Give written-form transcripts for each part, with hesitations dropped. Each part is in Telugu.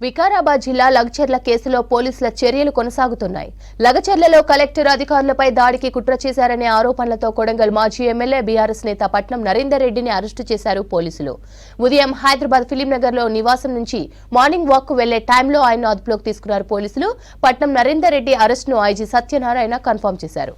వికారాబాద్ జిల్లా లగచర్ల కేసులో పోలీసుల చర్యలు కొనసాగుతున్నాయి. లగచర్లలో కలెక్టర్ అధికారులపై దాడికి కుట్ర చేశారనే ఆరోపణలతో కొడంగల్ మాజీ ఎమ్మెల్యే బీఆర్ఎస్ నేత పట్నం నరేందర్ రెడ్డిని అరెస్టు చేశారు పోలీసులు. ఉదయం హైదరాబాద్ ఫిలింనగర్ లో నివాసం నుంచి మార్నింగ్ వాక్ కు వెళ్లే టైంలో ఆయన్ను అదుపులోకి తీసుకున్నారు పోలీసులు. పట్నం నరేందర్ రెడ్డి అరెస్టును ఐజీ సత్యనారాయణ కన్ఫర్మ్ చేశారు.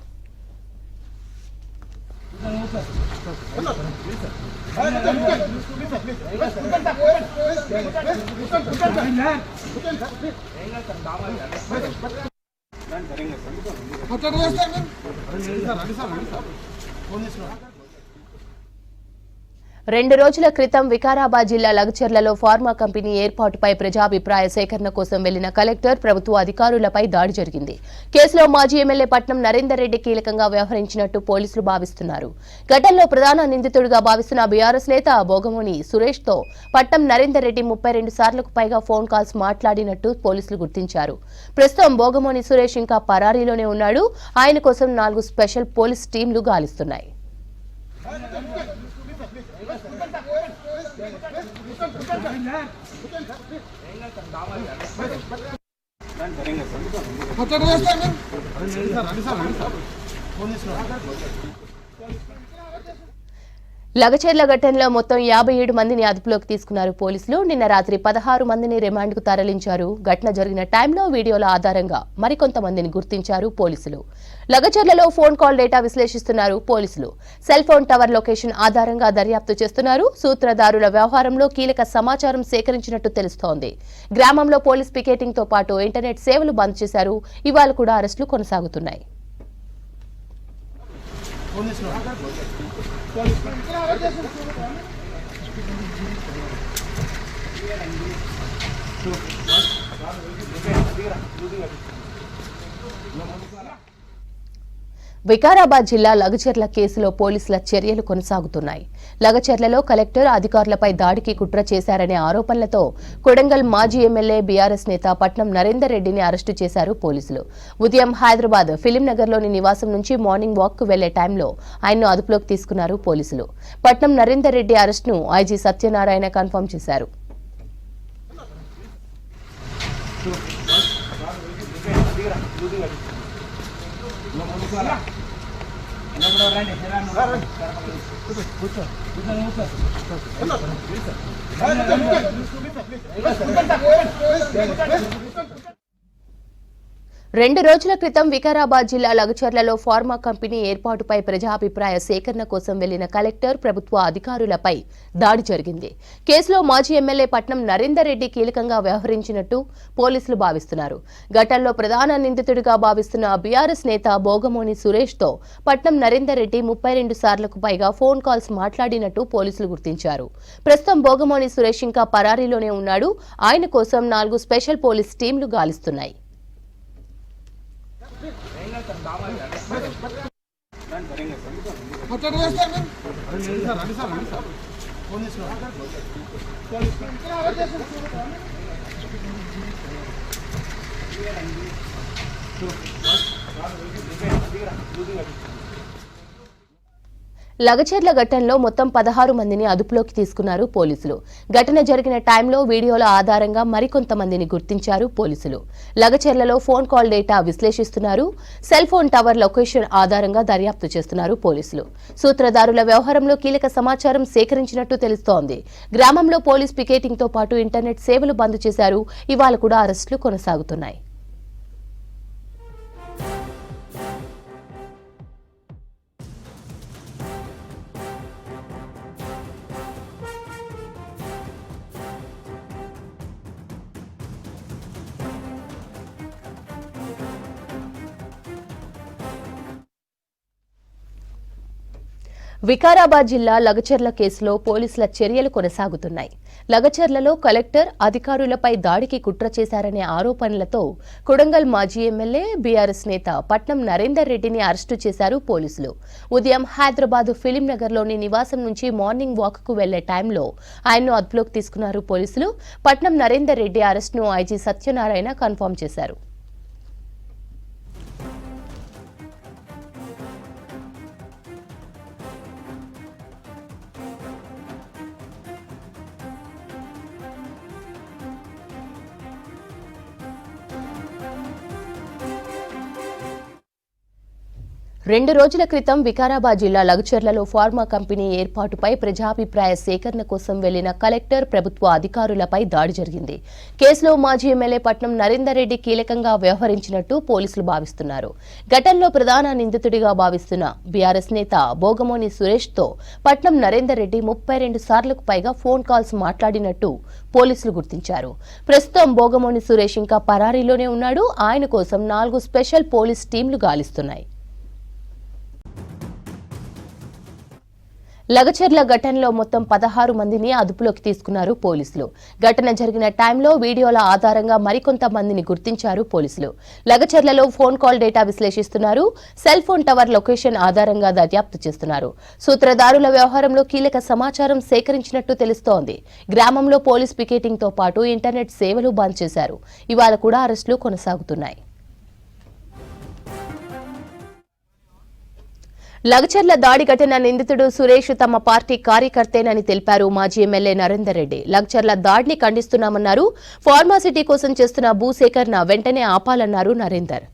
రెండు రోజుల క్రితం వికారాబాద్ జిల్లా లగచర్లలో ఫార్మా కంపెనీ ఏర్పాటుపై ప్రజాభిప్రాయ సేకరణ కోసం వెళ్లిన కలెక్టర్ ప్రభుత్వ అధికారులపై దాడి జరిగింది. కేసులో మాజీ ఎమ్మెల్యే పట్నం నరేందర్ రెడ్డి కీలకంగా వ్యవహరించినట్టు పోలీసులు భావిస్తున్నారు. ఘటనలో ప్రధాన నిందితుడిగా భావిస్తున్న బీఆర్ఎస్ నేత బోగమోని సురేష్ తో పట్నం నరేందర్ రెడ్డి 32 సార్లకు పైగా ఫోన్ కాల్స్ మాట్లాడినట్టు పోలీసులు గుర్తించారు. ప్రస్తుతం బోగమోని సురేష్ ఇంకా పరారీలోనే ఉన్నాడు. ఆయన కోసం 4 స్పెషల్ పోలీస్ టీంలు గాలిస్తున్నాయి. లగచర్ల ఘటనలో మొత్తం 57 మందిని అదుపులోకి తీసుకున్నారు పోలీసులు. నిన్న రాత్రి 16 మందిని రిమాండ్కు తరలించారు. ఘటన జరిగిన టైంలో వీడియోల ఆధారంగా మరికొంతమందిని గుర్తించారు పోలీసులు. లగచర్లలో ఫోన్ కాల్ డేటా విశ్లేషిస్తున్నారు పోలీసులు. సెల్ ఫోన్ టవర్ లొకేషన్ ఆధారంగా దర్యాప్తు చేస్తున్నారు. సూత్రధారుల వ్యవహారంలో కీలక సమాచారం సేకరించినట్టు తెలుస్తోంది. గ్రామంలో పోలీస్ పికెటింగ్ తో పాటు ఇంటర్నెట్ సేవలు బంద్ చేశారు. ఇవాళ కూడా అరెస్టులు కొనసాగుతున్నాయి. వికారాబాద్ జిల్లా లగచర్ల కేసులో పోలీసుల చర్యలు కొనసాగుతున్నాయి. లగచర్లలో కలెక్టర్ అధికారులపై దాడికి కుట్ర చేశారనే ఆరోపణలతో కొడంగల్ మాజీ ఎమ్మెల్యే బీఆర్ఎస్ నేత పట్నం నరేందర్ రెడ్డిని అరెస్టు చేశారు పోలీసులు. ఉదయం హైదరాబాద్ ఫిలింనగర్లోని నివాసం నుంచి మార్నింగ్ వాక్ కు వెళ్లే టైంలో ఆయన్ను అదుపులోకి తీసుకున్నారు పోలీసులు. పట్నం నరేందర్ రెడ్డి అరెస్టును ఐజీ సత్యనారాయణ కన్ఫర్మ్ చేశారు. రెండు రోజుల క్రితం వికారాబాద్ జిల్లా లగచర్లలో ఫార్మా కంపెనీ ఏర్పాటుపై ప్రజాభిప్రాయ సేకరణ కోసం వెళ్లిన కలెక్టర్ ప్రభుత్వ అధికారులపై దాడి జరిగింది. కేసులో మాజీ ఎమ్మెల్యే పట్నం నరేందర్ రెడ్డి కీలకంగా వ్యవహరించినట్టు పోలీసులు భావిస్తున్నారు. ఘటనలో ప్రధాన నిందితుడిగా భావిస్తున్న బీఆర్ఎస్ నేత బోగమోని సురేష్ తో పట్నం నరేందర్ రెడ్డి 32 సార్లకు పైగా ఫోన్ కాల్స్ మాట్లాడినట్టు పోలీసులు గుర్తించారు. ప్రస్తుతం బోగమోని సురేష్ ఇంకా పరారీలోనే ఉన్నాడు. ఆయన కోసం 4 స్పెషల్ పోలీస్ టీంలు గాలిస్తున్నాయి. లగచర్ల ఘటనలో మొత్తం 16 మందిని అదుపులోకి తీసుకున్నారు పోలీసులు. ఘటన జరిగిన టైంలో వీడియోల ఆధారంగా మరికొంతమందిని గుర్తించారు పోలీసులు. లగచర్లలో ఫోన్ కాల్ డేటా విశ్లేషిస్తున్నారు. సెల్ ఫోన్ టవర్ లొకేషన్ ఆధారంగా దర్యాప్తు చేస్తున్నారు పోలీసులు. సూత్రధారుల వ్యవహారంలో కీలక సమాచారం సేకరించినట్టు తెలుస్తోంది. గ్రామంలో పోలీస్ పికెటింగ్ తో పాటు ఇంటర్నెట్ సేవలు బంద్ చేశారు. ఇవాళ కూడా అరెస్టులు కొనసాగుతున్నాయి. వికారాబాద్ జిల్లా లగచర్ల కేసులో పోలీసుల చర్యలు కొనసాగుతున్నాయి. లగచర్లలో కలెక్టర్ అధికారులపై దాడికి కుట్ర చేశారనే ఆరోపణలతో కొడంగల్ మాజీ ఎమ్మెల్యే బీఆర్ఎస్ నేత పట్నం నరేందర్ రెడ్డిని అరెస్టు చేశారు పోలీసులు. ఉదయం హైదరాబాద్ ఫిలింనగర్లోని నివాసం నుంచి మార్నింగ్ వాక్ కు వెళ్లే టైంలో ఆయన్ను అదుపులోకి తీసుకున్నారు పోలీసులు. పట్నం నరేందర్ రెడ్డి అరెస్టును ఐజీ సత్యనారాయణ కన్ఫర్మ్ చేశారు. 2 రోజుల క్రితం వికారాబాద్ జిల్లా లగచర్లలో ఫార్మా కంపెనీ ఏర్పాటుపై ప్రజాభిప్రాయ సేకరణ కోసం వెళ్లిన కలెక్టర్ ప్రభుత్వ అధికారులపై దాడి జరిగింది. కేసులో మాజీ ఎమ్మెల్యే పట్నం నరేందర్ రెడ్డి కీలకంగా వ్యవహరించినట్టు పోలీసులు భావిస్తున్నారు. ఘటనలో ప్రధాన నిందితుడిగా భావిస్తున్న బీఆర్ఎస్ నేత బోగమోని సురేష్ తో పట్నం నరేందర్ రెడ్డి 32 సార్లకు పైగా ఫోన్ కాల్స్ మాట్లాడినట్టు పోలీసులు గుర్తించారు. ప్రస్తుతం బోగమోని సురేష్ ఇంకా పరారీలోనే ఉన్నాడు. ఆయన కోసం 4 స్పెషల్ పోలీస్ టీంలు గాలిస్తున్నాయి. లగచర్ల ఘటనలో మొత్తం 16 మందిని అదుపులోకి తీసుకున్నారు పోలీసులు. ఘటన జరిగిన టైంలో వీడియోల ఆధారంగా మరికొంత మందిని గుర్తించారు పోలీసులు. లగచర్లలో ఫోన్ కాల్ డేటా విశ్లేషిస్తున్నారు. సెల్ ఫోన్ టవర్ లొకేషన్ ఆధారంగా దర్యాప్తు చేస్తున్నారు. సూత్రధారుల వ్యవహారంలో కీలక సమాచారం సేకరించినట్టు తెలుస్తోంది. గ్రామంలో పోలీస్ పికెటింగ్ తో పాటు ఇంటర్నెట్ సేవలు బంద్ చేశారు. ఇవాళ కూడా అరెస్టులు కొనసాగుతున్నాయి. లగచర్ల దాడి ఘటన నిందితుడు సురేష్ తమ పార్టీ కార్యకర్తేనని తెలిపారు మాజీ ఎమ్మెల్యే నరేందర్ రెడ్డి. లగచర్ల దాడిని ఖండిస్తున్నామన్నారు. ఫార్మాసిటీ కోసం చేస్తున్న భూసేకరణ వెంటనే ఆపాలన్నారు నరేందర్.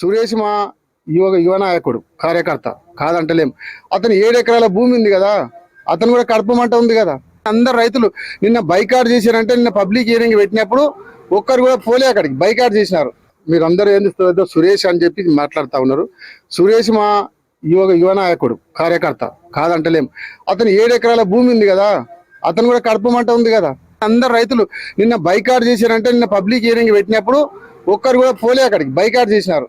సురేష్ మా యువ నాయకుడు కార్యకర్త కాదంటలేం. అతను 7 ఎకరాల భూమి ఉంది కదా, అతను కూడా కడపమంట ఉంది కదా. అందరు రైతులు నిన్న బైకాట్ చేశారంటే నిన్న పబ్లిక్ హియరింగ్ పెట్టినప్పుడు ఒక్కరు కూడా పోలే, అక్కడికి బైకాట్ చేసినారు. మీరు అందరూ ఏందో సురేష్ అని చెప్పి మాట్లాడుతూ ఉన్నారు. సురేష్ మా యువ నాయకుడు కార్యకర్త కాదంటలేం. అతను 7 ఎకరాల భూమి ఉంది కదా, అతను కూడా కడపమంట ఉంది కదా. అందరు రైతులు నిన్న బైకాట్ చేశారంటే నిన్న పబ్లిక్ హియరింగ్ పెట్టినప్పుడు ఒక్కరు కూడా పోలే, అక్కడికి బైకాట్ చేసినారు.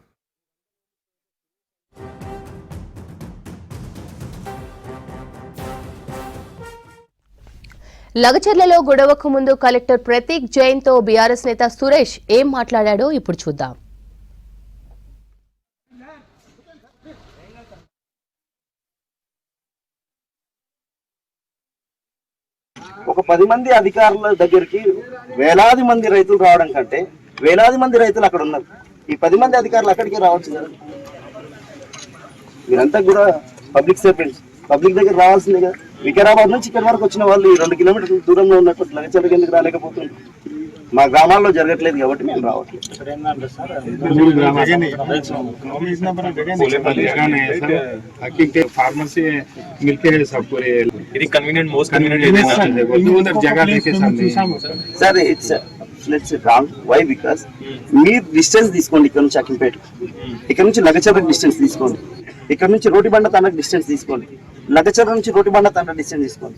లగచర్లలో గొడవకు ముందు కలెక్టర్ ప్రతీక్ జైన్ తో బీఆర్ఎస్ నేత సురేష్ ఏం మాట్లాడాడో ఇప్పుడు చూద్దాం. ఒక 10 మంది అధికారుల దగ్గరికి వేలాది మంది రైతులు రావడం కంటే వేలాది మంది రైతులు అక్కడ ఉన్నారు. ఈ 10 మంది అధికారులు అక్కడికి రావచ్చు కదా. మీరంతా కూడా పబ్లిక్ సర్వెంట్స్, పబ్లిక్ దగ్గర రావాల్సిందే కదా. వికారాబాద్ నుంచి ఇక్కడ వరకు వచ్చిన వాళ్ళు 2 కిలోమీటర్ల దూరంలో ఉన్నట్టు లగచర్లకు ఎందుకు రాలేకపోతుంది? మా గ్రామాల్లో జరగట్లేదు కాబట్టి మేము రావట్లేదు. Sir it's wrong. Why? Because మీరు డిస్టెన్స్ తీసుకోండి. ఇక్కడ నుంచి అకింపేట, ఇక్కడ నుంచి లగచర్లకు డిస్టెన్స్ తీసుకోండి. ఇక్కడ నుంచి రోటిబండ తండకు డిస్టెన్స్ తీసుకోండి. లగచర్ల నుంచి రోటిబండ తండ డిస్టెన్స్ తీసుకోండి.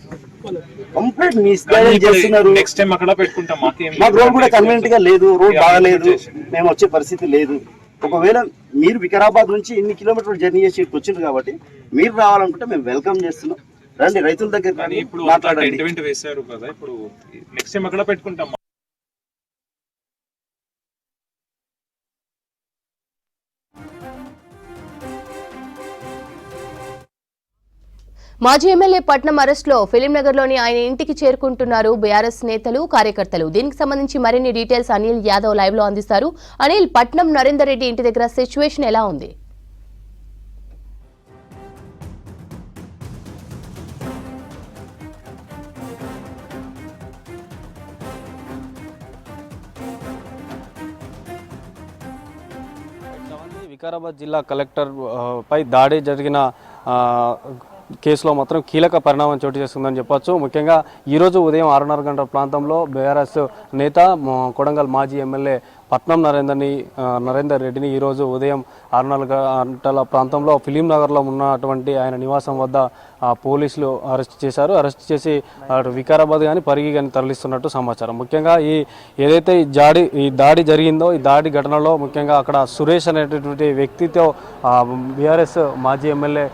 కంప్లీట్ మిస్గైడ్ చేస్తున్నారు. నెక్స్ట్ టైం అక్కడ పెట్టుకుంటాం. మాకు రోడ్ కూడా కన్వీనియంట్ గా లేదు, రోడ్ బాగాలేదు, మేము వచ్చే పరిస్థితి లేదు. ఒకవేళ మీరు వికారాబాద్ నుంచి ఇన్ని కిలోమీటర్లు జర్నీ చేసి వచ్చింది కాబట్టి మీరు రావాలనుకుంటే మేము వెల్కమ్ చేస్తున్నాం. రండి, రైతుల దగ్గర మాట్లాడండి. వేశారు కదా, ఇప్పుడు నెక్స్ట్ టైం అక్కడ పెట్టుకుంటాం. మాజీ ఎమ్మెల్యే పట్నం అరెస్టులో ఫిలింనగర్లోని ఆయన ఇంటికి చేరుకుంటున్నారు బీఆర్ఎస్ నేతలు, కార్యకర్తలు. దీనికి సంబంధించి మరిన్ని డీటెయిల్స్ అనిల్ యాదవ్ లైవ్ లో అందిస్తారు. అనిల్, పట్నం నరేందర్ రెడ్డి ఇంటి దగ్గర సిచ్యువేషన్ ఎలా ఉంది? వికారాబాద్ జిల్లా కలెక్టర్ పై దాడి జరిగిన కేసులో మాత్రం కీలక పరిణామం చోటు చేసుకుందని చెప్పొచ్చు. ముఖ్యంగా ఈరోజు ఉదయం 6:30 గంటల ప్రాంతంలో బీఆర్ఎస్ నేత కొడంగల్ మాజీ ఎమ్మెల్యే పట్నం నరేందర్ రెడ్డిని ఈరోజు ఉదయం 6:30 గంటల ప్రాంతంలో ఫిలిం నగర్లో ఉన్నటువంటి ఆయన నివాసం వద్ద పోలీసులు అరెస్ట్ చేశారు. అరెస్ట్ చేసి వికారాబాద్ కానీ పరిగి కానీ తరలిస్తున్నట్టు సమాచారం. ముఖ్యంగా ఏదైతే ఈ దాడి జరిగిందో, ఈ దాడి ఘటనలో ముఖ్యంగా అక్కడ సురేష్ అనేటటువంటి వ్యక్తితో బీఆర్ఎస్ మాజీ ఎమ్మెల్యే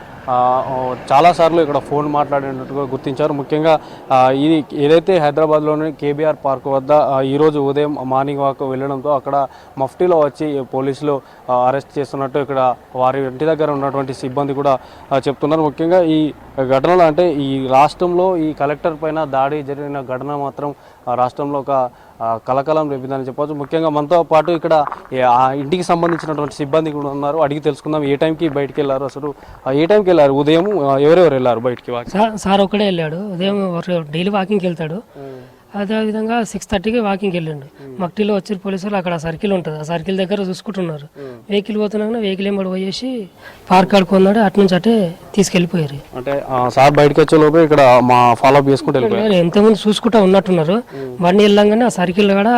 చాలాసార్లు ఇక్కడ ఫోన్ మాట్లాడినట్టుగా గుర్తించారు. ముఖ్యంగా ఇది ఏదైతే హైదరాబాద్లోని కేబీఆర్ పార్క్ వద్ద ఈరోజు ఉదయం మార్నింగ్ వాక్ వెళ్ళడంతో అక్కడ మఫ్టీలో వచ్చి పోలీసులు అరెస్ట్ చేస్తున్నట్టు ఇక్కడ వారి ఇంటి దగ్గర ఉన్నటువంటి సిబ్బంది కూడా చెప్తున్నారు. ముఖ్యంగా ఈ ఘటనలో అంటే ఈ రాష్ట్రంలో ఈ కలెక్టర్ పైన దాడి జరిగిన ఘటన మాత్రం రాష్ట్రంలో ఒక కలకలం రేపిందని చెప్పవచ్చు. ముఖ్యంగా మనతో పాటు ఇక్కడ ఇంటికి సంబంధించినటువంటి సిబ్బంది కూడా ఉన్నారు. అడిగి తెలుసుకుందాం ఏ టైంకి బయటికి వెళ్ళారు, అసలు ఏ టైంకి వెళ్ళారు, ఉదయం ఎవరెవరు వెళ్ళారు బయటికి? సార్ ఒకడే వెళ్ళాడు. ఉదయం డైలీ వాకింగ్కి వెళ్తాడు. అదేవిధంగా 6:30కి వాకింగ్కి వెళ్ళిండు. మక్టిలో వచ్చి పోలీసులు అక్కడ సర్కిల్ ఉంటుంది, ఆ సర్కిల్ దగ్గర చూసుకుంటున్నారు. వెహికల్ పోతున్నాక వెహికల్ ఏం పోయేసి పార్క్ ఆడుకున్నాడు, అటు నుంచి అటే తీసుకెళ్ళిపోయారు. అంటే సార్ బయటకు వచ్చే లోపు ఇక్కడ మా ఫాలో అప్ చేసుకుంటూ వెళ్ళిపోయారు. ఎంతమంది చూసుకుంటా ఉన్నట్టున్నారు. బండి వెళ్ళంగానే ఆ సర్కిల్ కూడా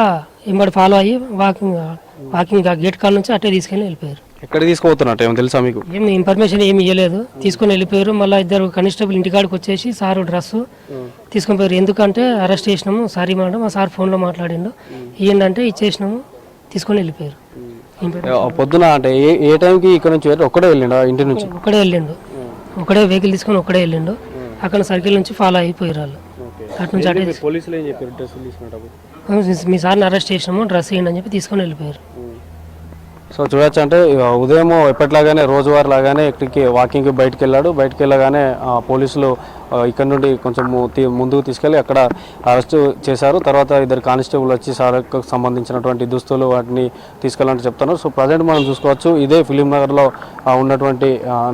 ఎంబడి ఫాలో అయ్యి వాకింగ్ గేట్ కాడ నుంచి అట్టే తీసుకెళ్ళి వెళ్ళిపోయారు. ఎక్కడ తీసుకుపోతున్నట్టు ఏమో తెలుసా మీకు? ఏమి ఇన్ఫర్మేషన్ ఏమి ఇవ్వలేదు, తీసుకొని వెళ్ళిపోయారు. మళ్ళీ ఇద్దరు కానిస్టేబుల్ ఇంటికాడికి వచ్చేసి సారు డ్రెస్ తీసుకొని పోయారు. ఎందుకంటే అరెస్ట్ చేసినాము సారీ మేడం, మా సార్ ఫోన్లో మాట్లాడిండు, ఏంటంటే ఇచ్చేసినాము, తీసుకొని వెళ్ళిపోయారు. పొద్దున అంటే ఏ టైంకి ఇక్కడ నుంచి ఒక్కడే వెళ్ళిండు ఇంటి నుంచి? ఒక్కడే వెళ్ళిండు, ఒక్కడే వెహికల్ తీసుకొని ఒక్కడే వెళ్ళిండు. అక్కడ సర్కిల్ నుంచి ఫాలో అయిపోయారు వాళ్ళు. అటు నుంచి అటే పోలీసులు ఏం చెప్పారు డ్రెస్ తీసుకున్నప్పుడు? మీ సార్ని అరెస్ట్ చేసినాము, డ్రెస్ ఇవ్వండి అని చెప్పి తీసుకొని వెళ్ళిపోయారు. సో చూడొచ్చు, అంటే ఉదయం ఎప్పటిలాగానే రోజువారీ లాగానే ఇక్కడికి వాకింగ్కి బయటకు వెళ్ళాడు. బయటకు వెళ్ళగానే పోలీసులు ఇక్కడ నుండి కొంచెం ముందుకు తీసుకెళ్ళి అక్కడ అరెస్ట్ చేశారు. తర్వాత ఇద్దరు కానిస్టేబుల్ వచ్చి సార్కు సంబంధించినటువంటి దుస్తులు వాటిని తీసుకెళ్ళాలని చెప్తున్నారు. సో ప్రజెంట్ మనం చూసుకోవచ్చు, ఇదే ఫిలిం నగర్లో ఉన్నటువంటి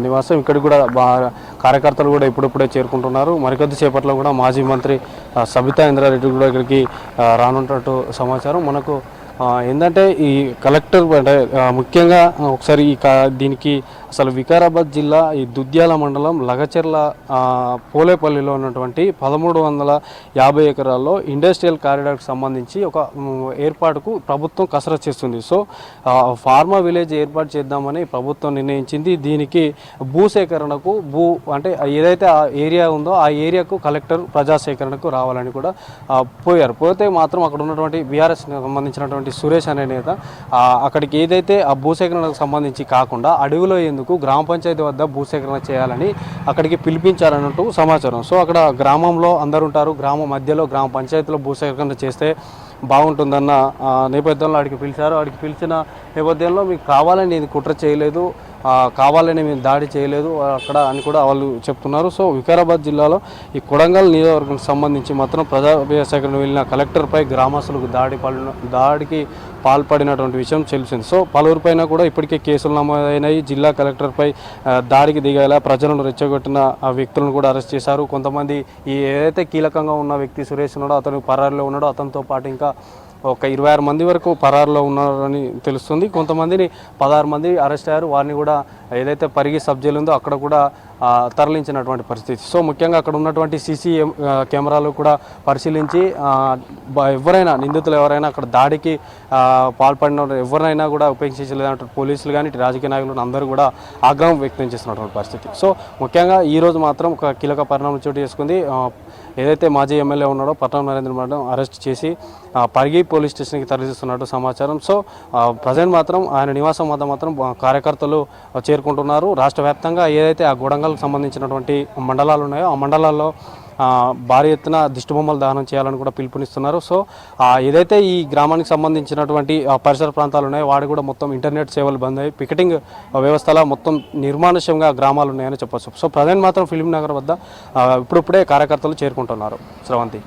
నివాసం. ఇక్కడ కూడా కార్యకర్తలు కూడా ఇప్పుడిప్పుడే చేరుకుంటున్నారు. మరికొద్ది సేపట్లో కూడా మాజీ మంత్రి సబితా ఇంద్రారెడ్డి కూడా ఇక్కడికి రానున్నట్టు సమాచారం. మనకు ఏంటంటే ఈ కలెక్టర్ అంటే ముఖ్యంగా ఒకసారి దీనికి అసలు వికారాబాద్ జిల్లా ఈ దుద్యాల మండలం లగచెర్ల పోలేపల్లిలో ఉన్నటువంటి 1350 ఎకరాల్లో ఇండస్ట్రియల్ కారిడార్కి సంబంధించి ఒక ఏర్పాటుకు ప్రభుత్వం కసరత్తు చేస్తుంది. సో ఫార్మా విలేజ్ ఏర్పాటు చేద్దామని ప్రభుత్వం నిర్ణయించింది. దీనికి భూసేకరణకు అంటే ఏదైతే ఆ ఏరియా ఉందో ఆ ఏరియాకు కలెక్టర్ ప్రజాసేకరణకు రావాలని కూడా పోతే మాత్రం అక్కడ ఉన్నటువంటి బీఆర్ఎస్ సంబంధించినటువంటి సురేష్ అనే నేత అక్కడికి ఏదైతే ఆ భూసేకరణకు సంబంధించి కాకుండా అడవిలో గ్రామ పంచాయతీ వద్ద భూసేకరణ చేయాలని అక్కడికి పిలిపించారన్నట్టు సమాచారం. సో అక్కడ గ్రామంలో అందరు ఉంటారు, గ్రామం మధ్యలో గ్రామ పంచాయతీలో భూసేకరణ చేస్తే బాగుంటుందన్న నేపథ్యంలో అడిగి పిలిచారు. అడిగి పిలిచిన నేపథ్యంలో మీకు కావాలని ఇది కుట్ర చేయలేదు, కావాలని మేము దాడి చేయలేదు అక్కడ అని కూడా వాళ్ళు చెప్తున్నారు. సో వికారాబాద్ జిల్లాలో ఈ కొడంగల్ నియోజకవర్గానికి సంబంధించి మాత్రం ప్రజా సేకరణ వెళ్ళిన కలెక్టర్పై గ్రామస్తులకు దాడికి పాల్పడినటువంటి విషయం తెలిసింది. సో పలువురిపైన కూడా ఇప్పటికే కేసులు నమోదైనాయి. జిల్లా కలెక్టర్పై దాడికి దిగేలా ప్రజలను రెచ్చగొట్టిన ఆ వ్యక్తులను కూడా అరెస్ట్ చేశారు. కొంతమంది ఏదైతే కీలకంగా ఉన్న వ్యక్తి సురేష్ ఉన్నాడో అతను పరారులో ఉన్నాడో అతనితో పాటు ఇంకా ఒక 26 మంది వరకు పరారులో ఉన్నారని తెలుస్తుంది. కొంతమందిని 16 మంది అరెస్ట్ అయ్యారు. వారిని కూడా ఏదైతే పరిగి సబ్ జైలు ఉందో అక్కడ కూడా తరలించినటువంటి పరిస్థితి. సో ముఖ్యంగా అక్కడ ఉన్నటువంటి సీసీ కెమెరాలు కూడా పరిశీలించి ఎవరైనా నిందితులు ఎవరైనా అక్కడ దాడికి పాల్పడిన ఎవరైనా కూడా ఉపేక్షించలేదంటే పోలీసులు కానీ రాజకీయ నాయకులు అందరూ కూడా ఆగ్రహం వ్యక్తం చేస్తున్నటువంటి పరిస్థితి. సో ముఖ్యంగా ఈరోజు మాత్రం ఒక కీలక పరిణామం చోటు చేసుకుంది. ఏదైతే మాజీ ఎమ్మెల్యే ఉన్నాడో పట్నం నరేంద్ర మేడం అరెస్ట్ చేసి పరిగి పోలీస్ స్టేషన్కి తరలిస్తున్నట్టు సమాచారం. సో ప్రజెంట్ మాత్రం ఆయన నివాసం వద్ద మాత్రం కార్యకర్తలు చేరుకుంటున్నారు. రాష్ట్ర వ్యాప్తంగా ఏదైతే ఆ గొడంగల్కి సంబంధించినటువంటి మండలాలు ఉన్నాయో ఆ మండలాల్లో భారీ ఎత్తున దిష్టిబొమ్మలు దహనం చేయాలని కూడా పిలుపునిస్తున్నారు. సో ఏదైతే ఈ గ్రామానికి సంబంధించినటువంటి పరిసర ప్రాంతాలు ఉన్నాయో వాడు కూడా మొత్తం ఇంటర్నెట్ సేవలు బంద్ అయ్యి పికెటింగ్ వ్యవస్థలో మొత్తం నిర్మానుష్యంగా గ్రామాలు ఉన్నాయని చెప్పొచ్చు. సో ప్రజెంట్ మాత్రం ఫిలిం నగర్ వద్ద ఇప్పుడిప్పుడే కార్యకర్తలు చేరుకుంటున్నారు. శ్రవంతి.